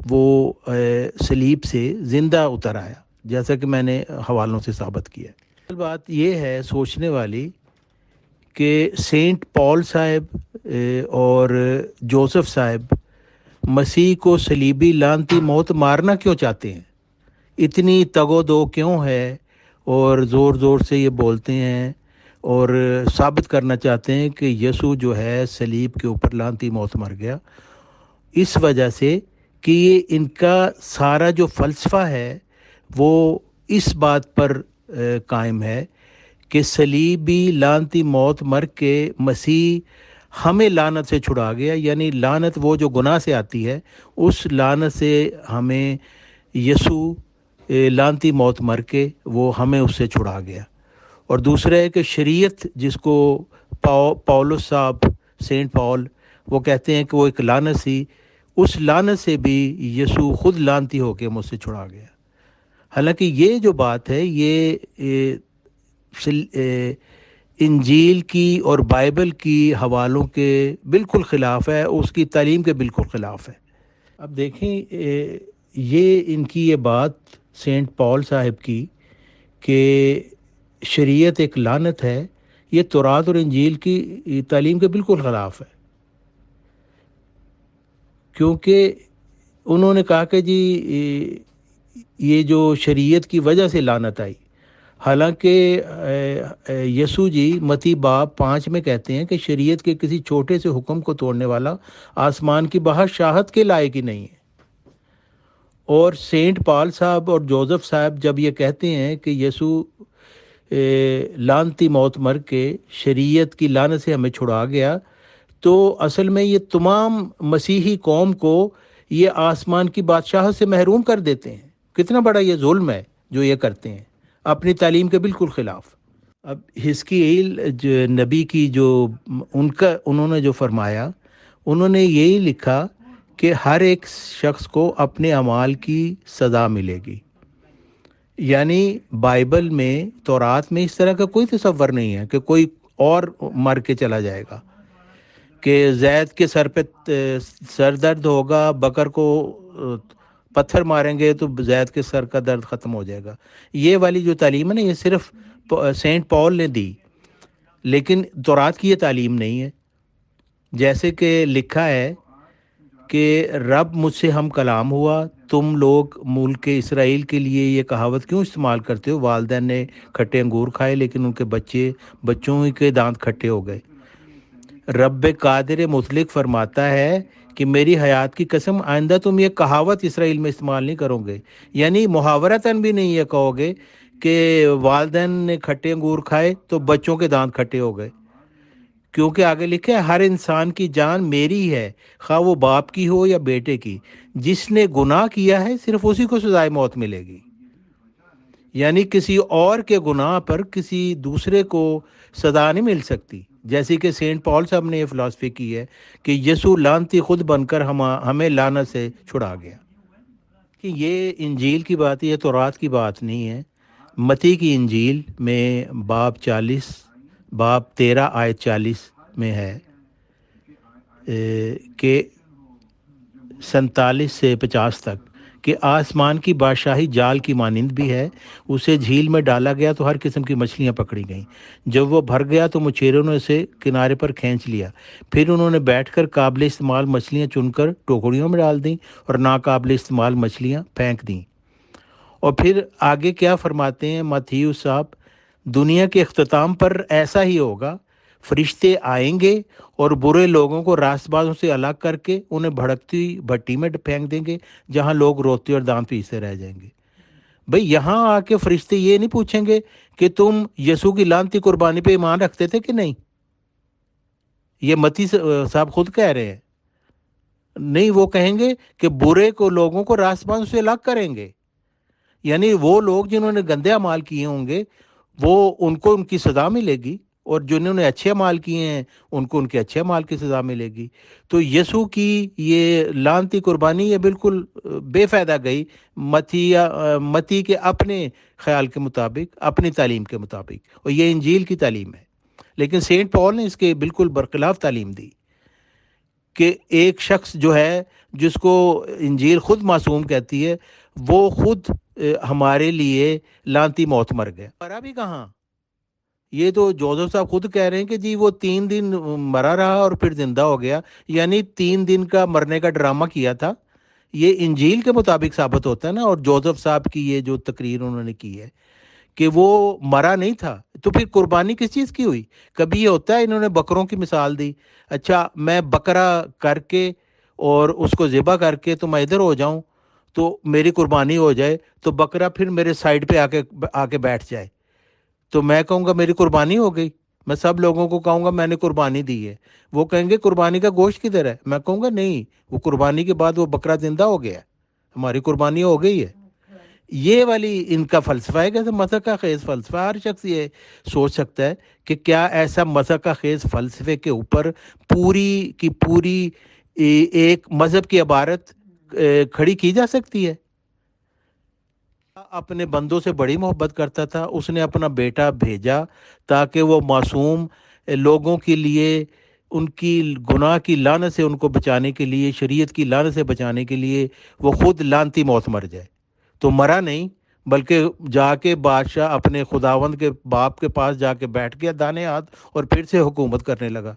وہ صلیب سے زندہ اتر آیا، جیسا کہ میں نے حوالوں سے ثابت کیا۔ بات یہ ہے سوچنے والی کہ سینٹ پال صاحب اور جوزف صاحب مسیح کو صلیبی لعنتی موت مارنا کیوں چاہتے ہیں، اتنی تگ و دو کیوں ہے، اور زور زور سے یہ بولتے ہیں اور ثابت کرنا چاہتے ہیں کہ یسوع جو ہے صلیب کے اوپر لعنتی موت مر گیا، اس وجہ سے کہ یہ ان کا سارا جو فلسفہ ہے وہ اس بات پر قائم ہے کہ صلیبی لعنتی موت مر کے مسیح ہمیں لعنت سے چھڑا گیا، یعنی لعنت وہ جو گناہ سے آتی ہے، اس لعنت سے ہمیں یسوع لعنتی موت مر کے وہ ہمیں اس سے چھڑا گیا۔ اور دوسرا ہے کہ شریعت جس کو پاولس صاحب، سینٹ پال، وہ کہتے ہیں کہ وہ ایک لعنت سی، اس لعنت سے بھی یسوع خود لعنتی ہو کے مجھ سے چھڑا گیا۔ حالانکہ یہ جو بات ہے یہ انجیل کی اور بائبل کی حوالوں کے بالکل خلاف ہے، اس کی تعلیم کے بالکل خلاف ہے۔ اب دیکھیں یہ ان کی یہ بات سینٹ پال صاحب کی کہ شریعت ایک لعنت ہے، یہ تورات اور انجیل کی تعلیم کے بالکل خلاف ہے، کیونکہ انہوں نے کہا کہ جی یہ جو شریعت کی وجہ سے لعنت آئی، حالانکہ یسوع جی متی باب 5 میں کہتے ہیں کہ شریعت کے کسی چھوٹے سے حکم کو توڑنے والا آسمان کی باہر شاہد کے لائق ہی نہیں ہے۔ اور سینٹ پال صاحب اور جوزف صاحب جب یہ کہتے ہیں کہ یسوع لعنتی موت مر کے شریعت کی لعنت سے ہمیں چھڑا گیا، تو اصل میں یہ تمام مسیحی قوم کو یہ آسمان کی بادشاہت سے محروم کر دیتے ہیں۔ کتنا بڑا یہ ظلم ہے جو یہ کرتے ہیں، اپنی تعلیم کے بالکل خلاف۔ اب حزقیل جو نبی کی جو انہوں نے جو فرمایا، انہوں نے یہی لکھا کہ ہر ایک شخص کو اپنے اعمال کی سزا ملے گی، یعنی بائبل میں، تورات میں اس طرح کا کوئی تصور نہیں ہے کہ کوئی اور مر کے چلا جائے گا، کہ زید کے سر پہ سر درد ہوگا، بکر کو پتھر ماریں گے تو زید کے سر کا درد ختم ہو جائے گا۔ یہ والی جو تعلیم ہے نا، یہ صرف سینٹ پال نے دی، لیکن تورات کی یہ تعلیم نہیں ہے۔ جیسے کہ لکھا ہے کہ رب مجھ سے ہم کلام ہوا، تم لوگ ملک اسرائیل کے لیے یہ کہاوت کیوں استعمال کرتے ہو، والدین نے کھٹے انگور کھائے لیکن ان کے بچوں ہی کے دانت کھٹے ہو گئے۔ رب قادر مطلق فرماتا ہے کہ میری حیات کی قسم، آئندہ تم یہ کہاوت اسرائیل میں استعمال نہیں کرو گے، یعنی محاورتاً بھی نہیں یہ کہو گے کہ والدین نے کھٹے انگور کھائے تو بچوں کے دانت کھٹے ہو گئے، کیونکہ آگے لکھا ہے ہر انسان کی جان میری ہے، خواہ وہ باپ کی ہو یا بیٹے کی، جس نے گناہ کیا ہے صرف اسی کو سزائے موت ملے گی۔ یعنی کسی اور کے گناہ پر کسی دوسرے کو سزا نہیں مل سکتی، جیسے کہ سینٹ پال صاحب نے یہ فلسفی کی ہے کہ یسوع لعنتی خود بن کر ہمیں لعنت سے چھڑا گیا۔ کہ یہ انجیل کی بات ہے، یہ تورات کی بات نہیں ہے۔ متی کی انجیل میں باب 13 آیت 40 میں ہے کہ 47 سے 50 تک کہ آسمان کی بادشاہی جال کی مانند بھی ہے، اسے جھیل میں ڈالا گیا تو ہر قسم کی مچھلیاں پکڑی گئیں، جب وہ بھر گیا تو مچھیروں نے اسے کنارے پر کھینچ لیا، پھر انہوں نے بیٹھ کر قابل استعمال مچھلیاں چن کر ٹوکریوں میں ڈال دیں اور ناقابل استعمال مچھلیاں پھینک دیں۔ اور پھر آگے کیا فرماتے ہیں متیو صاحب، دنیا کے اختتام پر ایسا ہی ہوگا، فرشتے آئیں گے اور برے لوگوں کو راست بازوں سے الگ کر کے انہیں بھڑکتی بھٹی میں پھینک دیں گے، جہاں لوگ روتے اور دانت پیستے رہ جائیں گے۔ بھئی یہاں آ کے فرشتے یہ نہیں پوچھیں گے کہ تم یسوع کی لعنتی قربانی پہ ایمان رکھتے تھے کہ نہیں، یہ متی صاحب خود کہہ رہے ہیں۔ نہیں، وہ کہیں گے کہ برے کو لوگوں کو راست بازوں سے الگ کریں گے، یعنی وہ لوگ جنہوں نے گندے اعمال کیے ہوں گے وہ ان کو ان کی سزا ملے گی، اور جنہوں نے اچھے اعمال کیے ہیں ان کو ان کے اچھے اعمال کی سزا ملے گی۔ تو یسوع کی یہ لعنتی قربانی یہ بالکل بے فائدہ گئی متی کے اپنے خیال کے مطابق، اپنی تعلیم کے مطابق، اور یہ انجیل کی تعلیم ہے۔ لیکن سینٹ پال نے اس کے بالکل برخلاف تعلیم دی کہ ایک شخص جو ہے جس کو انجیل خود معصوم کہتی ہے وہ خود ہمارے لیے لعنتی موت مر گیا. مرا بھی کہاں؟ یہ تو جوزف صاحب خود کہہ رہے ہیں کہ جی وہ 3 دن مرا رہا اور پھر زندہ ہو گیا، یعنی 3 دن کا مرنے کا ڈرامہ کیا تھا. یہ انجیل کے مطابق ثابت ہوتا ہے نا. اور جوزف صاحب کی یہ جو تقریر انہوں نے کی ہے کہ وہ مرا نہیں تھا، تو پھر قربانی کس چیز کی ہوئی؟ کبھی یہ ہوتا ہے، انہوں نے بکروں کی مثال دی، اچھا میں بکرا کر کے اور اس کو ذبح کر کے تو میں ادھر ہو جاؤں تو میری قربانی ہو جائے، تو بکرا پھر میرے سائڈ پہ آ کے بیٹھ جائے تو میں کہوں گا میری قربانی ہو گئی. میں سب لوگوں کو کہوں گا میں نے قربانی دی ہے. وہ کہیں گے قربانی کا گوشت کدھر ہے؟ میں کہوں گا نہیں، وہ قربانی کے بعد وہ بکرا زندہ ہو گیا، ہماری قربانی ہو گئی ہے. یہ والی ان کا فلسفہ ہے، کہ مذہب کا خیز فلسفہ. ہر شخص یہ سوچ سکتا ہے کہ کیا ایسا مذہب کا خیز فلسفے کے اوپر پوری کی پوری ایک مذہب کی عبارت کھڑی کی جا سکتی ہے. اپنے بندوں سے بڑی محبت کرتا تھا، اس نے اپنا بیٹا بھیجا تاکہ وہ معصوم لوگوں کے لیے ان کی گناہ کی لعنت سے ان کو بچانے کے لیے، شریعت کی لعنت سے بچانے کے لیے وہ خود لعنتی موت مر جائے. تو مرا نہیں، بلکہ جا کے بادشاہ اپنے خداوند کے باپ کے پاس جا کے بیٹھ گیا دانے ہاتھ اور پھر سے حکومت کرنے لگا.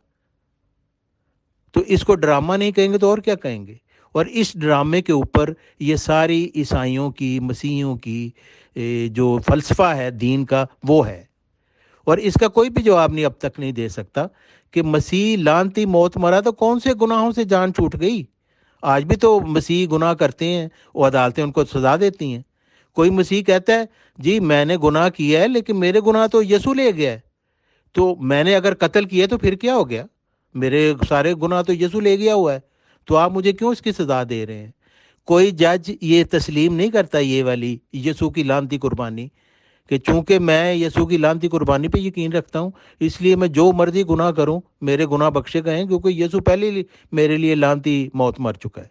تو اس کو ڈرامہ نہیں کہیں گے تو اور کیا کہیں گے؟ اور اس ڈرامے کے اوپر یہ ساری عیسائیوں کی، مسیحیوں کی جو فلسفہ ہے دین کا وہ ہے. اور اس کا کوئی بھی جواب نہیں اب تک نہیں دے سکتا کہ مسیح لعنتی موت مرا تو کون سے گناہوں سے جان چھوٹ گئی؟ آج بھی تو مسیح گناہ کرتے ہیں، وہ عدالتیں ان کو سزا دیتی ہیں. کوئی مسیح کہتا ہے جی میں نے گناہ کیا ہے لیکن میرے گناہ تو یسوع لے گیا ہے، تو میں نے اگر قتل کیا تو پھر کیا ہو گیا؟ میرے سارے گناہ تو یسوع لے گیا ہوا ہے، تو آپ مجھے کیوں اس کی سزا دے رہے ہیں؟ کوئی جج یہ تسلیم نہیں کرتا یہ والی یسوع کی لعنتی قربانی، کہ چونکہ میں یسوع کی لعنتی قربانی پہ یقین رکھتا ہوں اس لیے میں جو مرضی گناہ کروں میرے گناہ بخشے گئے ہیں، کیونکہ یسوع پہلے ہی میرے لیے لعنتی موت مر چکا ہے.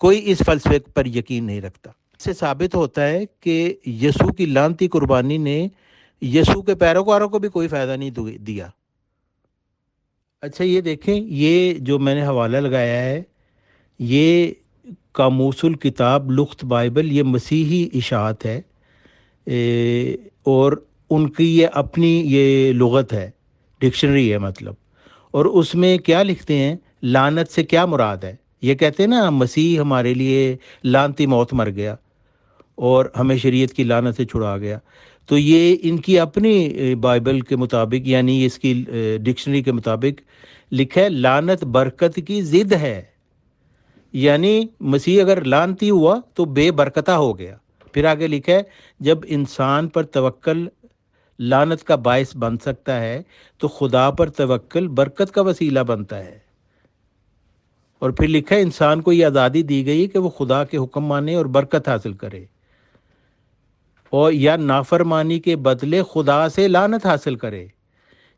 کوئی اس فلسفے پر یقین نہیں رکھتا. اس سے ثابت ہوتا ہے کہ یسوع کی لعنتی قربانی نے یسوع کے پیروکاروں کو بھی کوئی فائدہ نہیں دیا. اچھا یہ دیکھیں، یہ جو میں نے حوالہ لگایا ہے یہ قاموس الکتاب لغت بائبل، یہ مسیحی اشاعت ہے اور ان کی یہ اپنی یہ لغت ہے، ڈکشنری ہے مطلب. اور اس میں کیا لکھتے ہیں، لعنت سے کیا مراد ہے؟ یہ کہتے ہیں نا مسیح ہمارے لیے لعنتی موت مر گیا اور ہمیں شریعت کی لعنت سے چھڑا گیا. تو یہ ان کی اپنی بائبل کے مطابق، یعنی اس کی ڈکشنری کے مطابق لکھا ہے لعنت برکت کی ضد ہے. یعنی مسیح اگر لعنتی ہوا تو بے برکتہ ہو گیا. پھر آگے لکھا ہے جب انسان پر توکل لعنت کا باعث بن سکتا ہے تو خدا پر توکل برکت کا وسیلہ بنتا ہے. اور پھر لکھا ہے انسان کو یہ آزادی دی گئی کہ وہ خدا کے حکم مانے اور برکت حاصل کرے، اور یا نافرمانی کے بدلے خدا سے لعنت حاصل کرے.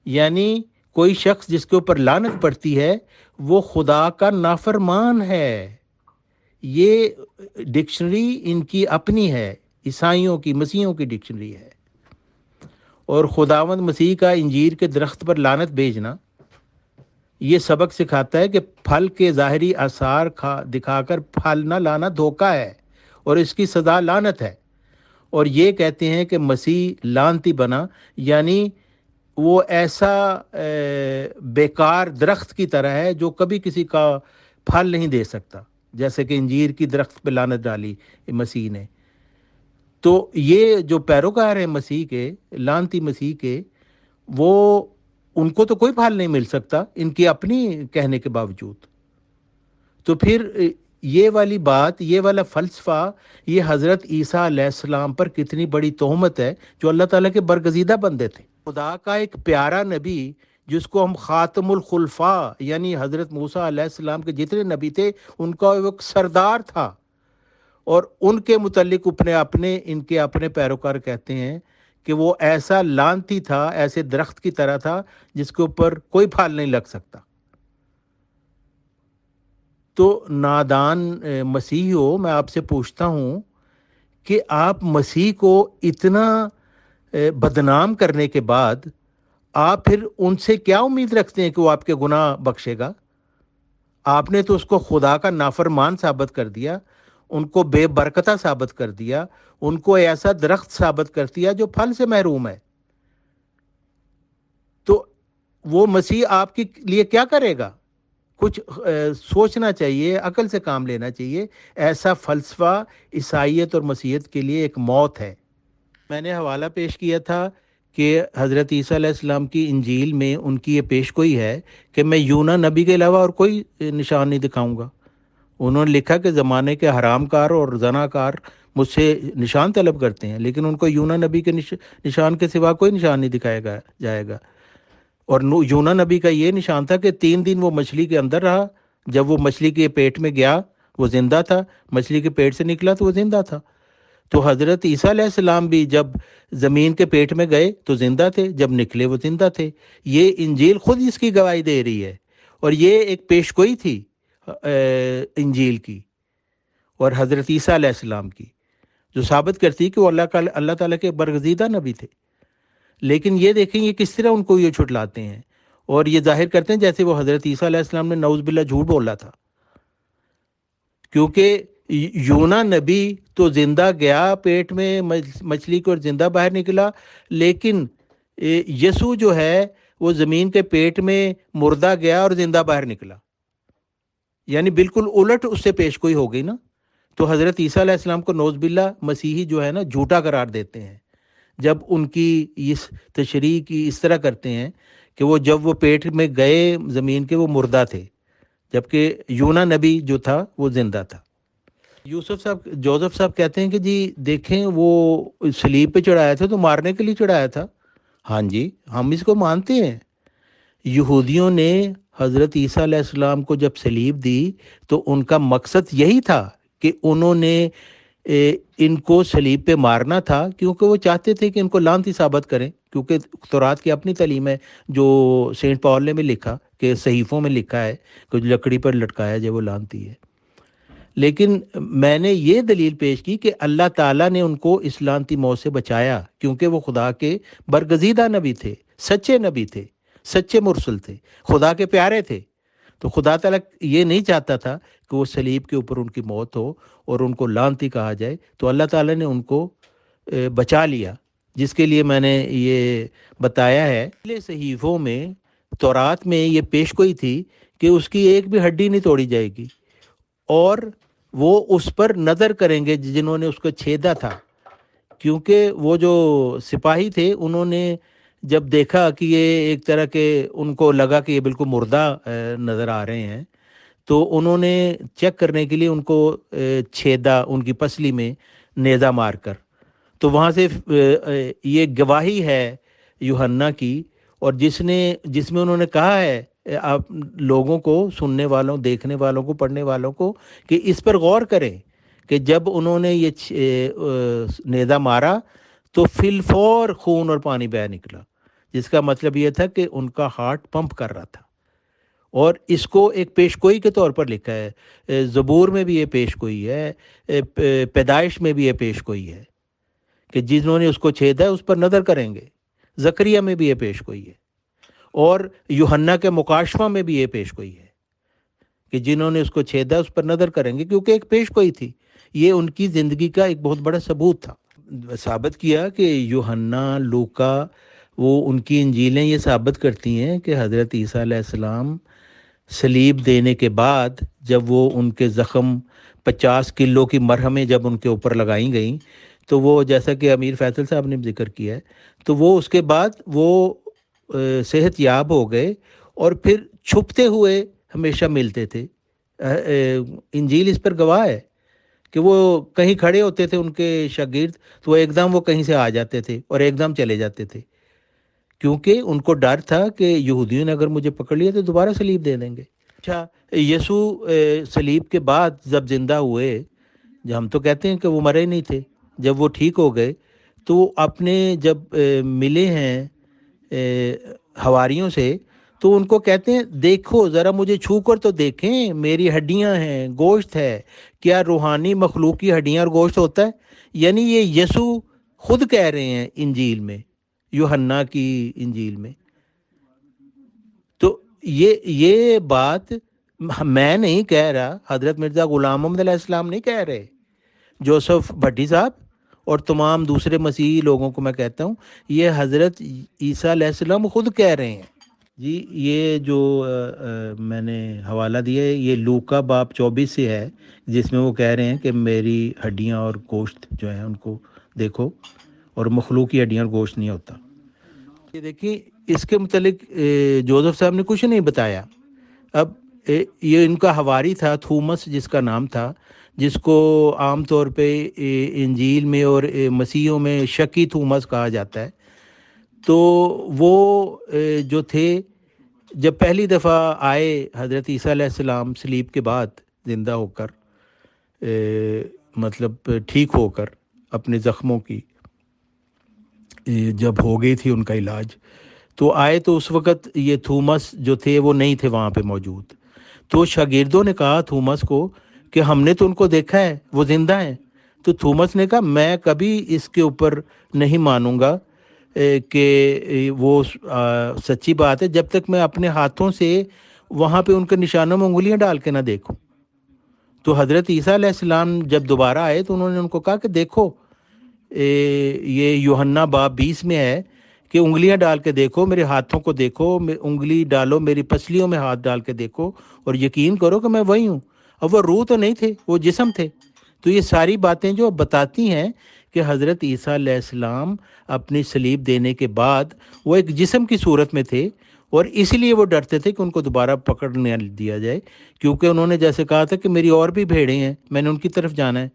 یعنی کوئی شخص جس کے اوپر لعنت پڑتی ہے وہ خدا کا نافرمان ہے. یہ ڈکشنری ان کی اپنی ہے، عیسائیوں کی، مسیحیوں کی ڈکشنری ہے. اور خداوند مسیح کا انجیر کے درخت پر لعنت بھیجنا یہ سبق سکھاتا ہے کہ پھل کے ظاہری آثار دکھا کر پھل نہ لانا دھوکہ ہے اور اس کی سزا لعنت ہے. اور یہ کہتے ہیں کہ مسیح لعنتی بنا، یعنی وہ ایسا بیکار درخت کی طرح ہے جو کبھی کسی کا پھل نہیں دے سکتا، جیسے کہ انجیر کی درخت پہ لعنت ڈالی مسیح نے. تو یہ جو پیروکار ہیں مسیح کے، لعنتی مسیح کے، وہ ان کو تو کوئی پھل نہیں مل سکتا ان کی اپنی کہنے کے باوجود. تو پھر یہ والی بات، یہ والا فلسفہ، یہ حضرت عیسیٰ علیہ السلام پر کتنی بڑی تہمت ہے، جو اللہ تعالیٰ کے برگزیدہ بندے تھے. خدا کا ایک پیارا نبی جس کو ہم خاتم الخلفاء، یعنی حضرت موسیٰ علیہ السلام کے جتنے نبی تھے ان کا ایک سردار تھا، اور ان کے متعلق ان کے اپنے پیروکار کہتے ہیں کہ وہ ایسا لعنتی تھا، ایسے درخت کی طرح تھا جس کے اوپر کوئی پھل نہیں لگ سکتا. تو نادان مسیحیوں، میں آپ سے پوچھتا ہوں کہ آپ مسیح کو اتنا بدنام کرنے کے بعد آپ پھر ان سے کیا امید رکھتے ہیں کہ وہ آپ کے گناہ بخشے گا؟ آپ نے تو اس کو خدا کا نافرمان ثابت کر دیا، ان کو بے برکتہ ثابت کر دیا، ان کو ایسا درخت ثابت کر دیا جو پھل سے محروم ہے۔ تو وہ مسیح آپ کے لیے کیا کرے گا؟ کچھ سوچنا چاہیے، عقل سے کام لینا چاہیے۔ ایسا فلسفہ عیسائیت اور مسیحیت کے لیے ایک موت ہے۔ میں نے حوالہ پیش کیا تھا کہ حضرت عیسیٰ علیہ السلام کی انجیل میں ان کی یہ پیش گوئی ہے کہ میں یونا نبی کے علاوہ اور کوئی نشان نہیں دکھاؤں گا۔ انہوں نے لکھا کہ زمانے کے حرام کار اور زنا کار مجھ سے نشان طلب کرتے ہیں، لیکن ان کو یونا نبی کے نشان کے سوا کوئی نشان نہیں دکھایا جائے گا۔ اور یونا نبی کا یہ نشان تھا کہ 3 دن وہ مچھلی کے اندر رہا، جب وہ مچھلی کے پیٹ میں گیا وہ زندہ تھا، مچھلی کے پیٹ سے نکلا تو وہ زندہ تھا۔ تو حضرت عیسیٰ علیہ السلام بھی جب زمین کے پیٹ میں گئے تو زندہ تھے، جب نکلے وہ زندہ تھے۔ یہ انجیل خود اس کی گواہی دے رہی ہے، اور یہ ایک پیش گوئی تھی انجیل کی اور حضرت عیسیٰ علیہ السلام کی، جو ثابت کرتی کہ وہ اللہ تعالیٰ کے برگزیدہ نبی تھے۔ لیکن یہ دیکھیں یہ کس طرح ان کو یہ چھٹلاتے ہیں اور یہ ظاہر کرتے ہیں جیسے وہ حضرت عیسیٰ علیہ السلام نے نعوذ باللہ جھوٹ بولا تھا، کیونکہ یونا نبی تو زندہ گیا پیٹ میں مچھلی کو اور زندہ باہر نکلا، لیکن یسوع جو ہے وہ زمین کے پیٹ میں مردہ گیا اور زندہ باہر نکلا، یعنی بالکل الٹ اس سے پیش گوئی ہو گئی نا۔ تو حضرت عیسیٰ علیہ السلام کو نعوذ باللہ مسیحی جو ہے نا جھوٹا قرار دیتے ہیں جب ان کی اس تشریح کی اس طرح کرتے ہیں کہ وہ جب وہ پیٹ میں گئے زمین کے وہ مردہ تھے، جبکہ یونا نبی جو تھا وہ زندہ تھا۔ جوزف صاحب کہتے ہیں کہ جی دیکھیں وہ صلیب پہ چڑھایا تھا تو مارنے کے لیے چڑھایا تھا۔ ہاں جی، ہم اس کو مانتے ہیں۔ یہودیوں نے حضرت عیسیٰ علیہ السلام کو جب صلیب دی تو ان کا مقصد یہی تھا کہ انہوں نے ان کو صلیب پہ مارنا تھا، کیونکہ وہ چاہتے تھے کہ ان کو لعنتی ثابت کریں، کیونکہ تورات کی اپنی تعلیم ہے جو سینٹ پال نے بھی لکھا کہ صحیفوں میں لکھا ہے کہ لکڑی پر لٹکایا جائے وہ لعنتی ہے۔ لیکن میں نے یہ دلیل پیش کی کہ اللہ تعالیٰ نے ان کو اس لعنتی موت سے بچایا، کیونکہ وہ خدا کے برگزیدہ نبی تھے، سچے نبی تھے، سچے مرسل تھے، خدا کے پیارے تھے۔ تو خدا تعالیٰ یہ نہیں چاہتا تھا کہ وہ صلیب کے اوپر ان کی موت ہو اور ان کو لعنتی کہا جائے، تو اللہ تعالیٰ نے ان کو بچا لیا، جس کے لیے میں نے یہ بتایا ہے۔ پہلے صحیفوں میں تورات میں یہ پیش گوئی تھی کہ اس کی ایک بھی ہڈی نہیں توڑی جائے گی، اور وہ اس پر نظر کریں گے جنہوں نے اس کو چھیدا تھا، کیونکہ وہ جو سپاہی تھے انہوں نے جب دیکھا کہ یہ ایک طرح کے ان کو لگا کہ یہ بالکل مردہ نظر آ رہے ہیں، تو انہوں نے چیک کرنے کے لیے ان کو چھیدا ان کی پسلی میں نیزہ مار کر۔ تو وہاں سے یہ گواہی ہے یوحنا کی، اور جس میں انہوں نے کہا ہے آپ لوگوں کو، سننے والوں، دیکھنے والوں کو، پڑھنے والوں کو، کہ اس پر غور کریں کہ جب انہوں نے یہ نیزہ مارا تو فی الفور خون اور پانی بہہ نکلا، جس کا مطلب یہ تھا کہ ان کا ہارٹ پمپ کر رہا تھا۔ اور اس کو ایک پیش گوئی کے طور پر لکھا ہے، زبور میں بھی یہ پیش گوئی ہے، پیدائش میں بھی یہ پیش گوئی ہے کہ جنہوں نے اس کو چھیدا ہے اس پر نظر کریں گے۔ زکریا میں بھی یہ پیش گوئی ہے، اور یوحنا کے مکاشفہ میں بھی یہ پیش گوئی ہے کہ جنہوں نے اس کو چھیدا اس پر نظر کریں گے، کیونکہ ایک پیش گوئی تھی۔ یہ ان کی زندگی کا ایک بہت بڑا ثبوت تھا۔ ثابت کیا کہ یوحنا، لوکا، وہ ان کی انجیلیں یہ ثابت کرتی ہیں کہ حضرت عیسیٰ علیہ السلام صلیب دینے کے بعد جب وہ ان کے زخم 50 کلو کی مرہمیں جب ان کے اوپر لگائی گئیں، تو وہ جیسا کہ امیر فیصل صاحب نے ذکر کیا ہے، تو وہ اس کے بعد وہ صحت یاب ہو گئے اور پھر چھپتے ہوئے ہمیشہ ملتے تھے۔ انجیل اس پر گواہ ہے کہ وہ کہیں کھڑے ہوتے تھے ان کے شاگرد، تو ایک دم وہ کہیں سے آ جاتے تھے اور ایک دم چلے جاتے تھے، کیونکہ ان کو ڈر تھا کہ یہودیوں نے اگر مجھے پکڑ لیا تو دوبارہ صلیب دے دیں گے۔ اچھا، یسوع صلیب کے بعد جب زندہ ہوئے، ہم تو کہتے ہیں کہ وہ مرے نہیں تھے، جب وہ ٹھیک ہو گئے تو اپنے جب ملے ہیں حواریوں سے تو ان کو کہتے ہیں دیکھو ذرا مجھے چھو کر تو دیکھیں، میری ہڈیاں ہیں، گوشت ہے۔ کیا روحانی مخلوق کی ہڈیاں اور گوشت ہوتا ہے؟ یعنی یہ یسوع خود کہہ رہے ہیں انجیل میں، یوحنا کی انجیل میں۔ تو یہ بات میں نہیں کہہ رہا, حضرت مرزا غلام محمد علیہ السلام نہیں کہہ رہے, جوزف بھٹی صاحب اور تمام دوسرے مسیحی لوگوں کو میں کہتا ہوں, یہ حضرت عیسیٰ علیہ السلام خود کہہ رہے ہیں. جی یہ جو میں نے حوالہ دیا ہے یہ لوکا باب 24 سے ہے, جس میں وہ کہہ رہے ہیں کہ میری ہڈیاں اور گوشت جو ہیں ان کو دیکھو, اور مخلوق کی ہڈیاں اور گوشت نہیں ہوتا. یہ دیکھیں اس کے متعلق جوزف صاحب نے کچھ نہیں بتایا. اب یہ ان کا حواری تھا تھومس جس کا نام تھا, جس کو عام طور پہ انجیل میں اور مسیحیوں میں شکی تھومس کہا جاتا ہے. تو وہ جو تھے جب پہلی دفعہ آئے حضرت عیسیٰ علیہ السلام صلیب کے بعد زندہ ہو کر, مطلب ٹھیک ہو کر اپنے زخموں کی جب ہو گئی تھی ان کا علاج, تو آئے تو اس وقت یہ تھومس جو تھے وہ نہیں تھے وہاں پہ موجود. تو شاگردوں نے کہا تھومس کو کہ ہم نے تو ان کو دیکھا ہے, وہ زندہ ہیں. تو تھومس نے کہا میں کبھی اس کے اوپر نہیں مانوں گا کہ وہ سچی بات ہے جب تک میں اپنے ہاتھوں سے وہاں پہ ان کے نشانوں میں انگلیاں ڈال کے نہ دیکھوں. تو حضرت عیسیٰ علیہ السلام جب دوبارہ آئے تو انہوں نے ان کو کہا کہ دیکھو یہ یوحنا باب 20 میں ہے کہ انگلیاں ڈال کے دیکھو, میرے ہاتھوں کو دیکھو, انگلی ڈالو میری پسلیوں میں ہاتھ ڈال کے دیکھو اور یقین کرو کہ میں وہی ہوں. اب وہ روح تو نہیں تھے, وہ جسم تھے. تو یہ ساری باتیں جو بتاتی ہیں کہ حضرت عیسیٰ علیہ السلام اپنی صلیب دینے کے بعد وہ ایک جسم کی صورت میں تھے, اور اس لیے وہ ڈرتے تھے کہ ان کو دوبارہ پکڑ نہ دیا جائے, کیونکہ انہوں نے جیسے کہا تھا کہ میری اور بھی بھیڑیں ہیں, میں نے ان کی طرف جانا ہے.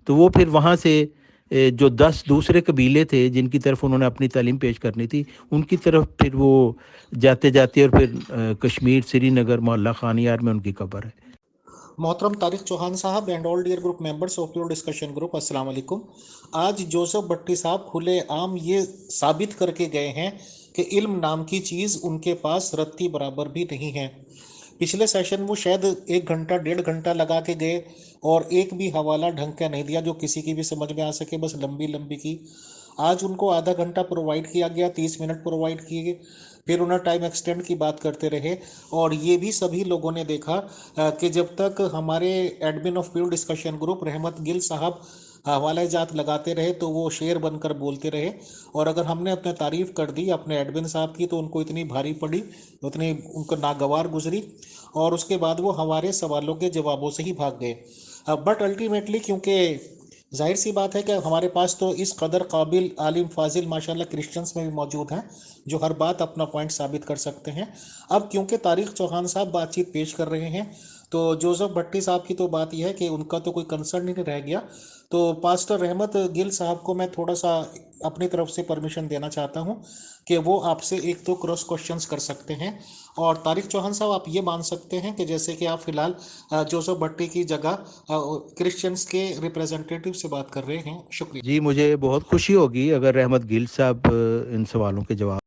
تو وہ پھر وہاں سے جو 10 دوسرے قبیلے تھے جن کی طرف انہوں نے اپنی تعلیم پیش کرنی تھی, ان کی طرف پھر وہ جاتے جاتے, اور پھر کشمیر سری نگر محلہ خانیار میں ان کی قبر ہے. محترم طارق چوہان صاحب and all dear group members of pure discussion group, السلام علیکم. آج جوزف بھٹی صاحب کھلے عام یہ ثابت کر کے گئے ہیں کہ علم نام کی چیز ان کے پاس رتی برابر بھی نہیں ہے. پچھلے سیشن وہ شاید 1 گھنٹہ 1.5 گھنٹہ لگا کے گئے اور ایک بھی حوالہ ڈھنگ کا نہیں دیا جو کسی کی بھی سمجھ میں آ سکے, بس لمبی کی. آج ان کو آدھا گھنٹہ پرووائڈ کیا گیا, 30 منٹ پرووائڈ کیے گئے, پھر انہیں ٹائم ایکسٹینڈ کی بات کرتے رہے. اور یہ بھی سبھی لوگوں نے دیکھا کہ جب تک ہمارے admin of pure discussion group رحمت گل صاحب حوالہ جات لگاتے رہے تو وہ شیر بن کر بولتے رہے, اور اگر ہم نے اپنے تعریف کر دی اپنے ایڈمن صاحب کی تو ان کو اتنی بھاری پڑی, اتنی ان کو ناگوار گزری, اور اس کے بعد وہ ہمارے سوالوں کے جوابوں سے ہی بھاگ گئے. بٹ الٹیمیٹلی کیونکہ ظاہر سی بات ہے کہ ہمارے پاس تو اس قدر قابل عالم فاضل ماشاءاللہ کرسچنس میں بھی موجود ہیں جو ہر بات اپنا پوائنٹ ثابت کر سکتے ہیں. اب کیونکہ طارق چوہان صاحب بات چیت پیش کر رہے ہیں تو جوزف بھٹی صاحب کی تو بات یہ ہے کہ ان کا تو کوئی کنسرن نہیں رہ گیا. تو پاسٹر رحمت گل صاحب کو میں تھوڑا سا اپنی طرف سے پرمیشن دینا چاہتا ہوں کہ وہ آپ سے 1-2 کراس کوشچنز کر سکتے ہیں. اور طارق چوہان صاحب آپ یہ مان سکتے ہیں کہ جیسے کہ آپ فی الحال جوزف بھٹی کی جگہ کرسچنس کے ریپریزنٹیٹیو سے بات کر رہے ہیں. شکریہ جی مجھے بہت خوشی ہوگی اگر رحمت گل صاحب ان سوالوں کے جواب